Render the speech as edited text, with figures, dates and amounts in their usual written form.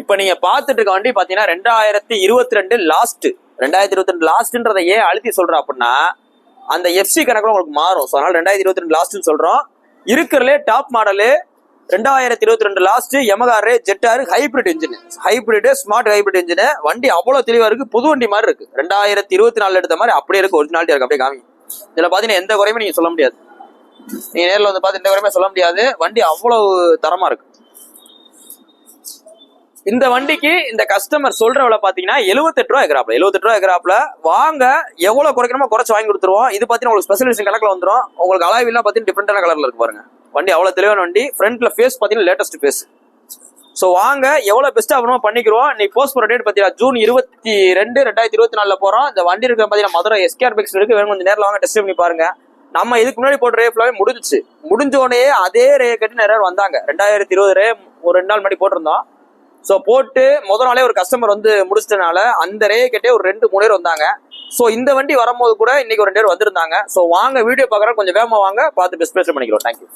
இப்ப நீங்க பாத்துட்டு இருக்க வண்டி பாத்தீங்கன்னா 2022 லாஸ்ட். 2022 லாஸ்ட்ன்றதை ஏன் அழுத்தி சொல்றோம் அப்படின்னா அந்த எஃப்சி கணக்குல உங்களுக்கு மாறும். ஸோ அதனால 2022 லாஸ்ட்னு சொல்றோம். இருக்கிறதுலே top model 2022 last Yamaha Ray ZR hybrid engine, hybrid smart hybrid engine. வண்டி அவ்வளவு தெளிவா இருக்கு, புது வண்டி மாதிரி இருக்கு. 2024 எடுத்த மாதிரி அப்படியே இருக்கு, ஒரிஜினாலிட்டி இருக்கு. அப்படியே காமி. இதுல பாத்தீங்கன்னா எந்த குறையுமே நீங்க சொல்ல முடியாது. நீங்க நேரில் வந்து பார்த்து எந்த குறையுமே சொல்ல முடியாது. வண்டி அவ்வளவு தரமா இருக்கு. இந்த வண்டிக்கு இந்த கஸ்டமர் சொல்ற விலை பாத்தீங்கன்னா 78 ரூபா எக்ராப்ல. 78 ரூபா எக்ராப்ல வாங்க, எவ்வளவு குறைக்கணுமோ குறைச்சு வாங்கி கொடுத்துருவோம். இது பாத்தீங்கன்னா உங்களுக்கு ஸ்பெஷலிஸ்ட் கணக்குல வந்துடும். உங்களுக்கு அலாய்வெல்லாம் பாத்தீங்கன்னா டிஃப்ரெண்டான கலர்ல இருக்கு பாருங்க. வண்டி அவ்வளவு தெளிவான வண்டி. ஃப்ரண்ட்ல ஃபேஸ் பாத்தீங்கன்னா லேட்டஸ்ட் ஃபேஸ். ஸோ வாங்க, எவ்வளவு பெஸ்டா பண்ணணும் பண்ணிக்கிறோம். நீ போஸ்ட் போற டேட் பாத்தீங்கன்னா ஜூன் 22 2024 போறோம். இந்த வண்டி இருக்கிற பாத்தீங்கன்னா மதுரை எஸ்கேஆர் பைக்ஸ் இருக்கு. வேணும் கொஞ்சம் நேரில் வாங்க, டெஸ்ட் பண்ணி பாருங்க. நம்ம இதுக்கு முன்னாடி போட்ட ரே ஃபுல்லாவே முடிஞ்சிச்சு. முடிஞ்சோடனே அதே ரே கட்டி நிறைய பேர் வந்தாங்க. 2020 ரே ஒரு 2 நாள் முன்னாடி போட்டிருந்தோம். ஸோ போட்டு முதல் நாளே ஒரு கஸ்டமர் வந்து முடிச்சிட்டனால அந்த ரே கட்டே ஒரு 2-3 பேர் வந்தாங்க. ஸோ இந்த வண்டி வரும்போது கூட இன்னைக்கு ஒரு 2 பேர் வந்திருந்தாங்க. ஸோ வாங்க, வீடியோ பார்க்குறோம், கொஞ்சம் வேகமாக வாங்க, பார்த்து பெஸ்ட் பண்ணிக்கிறோம். தேங்க்யூ.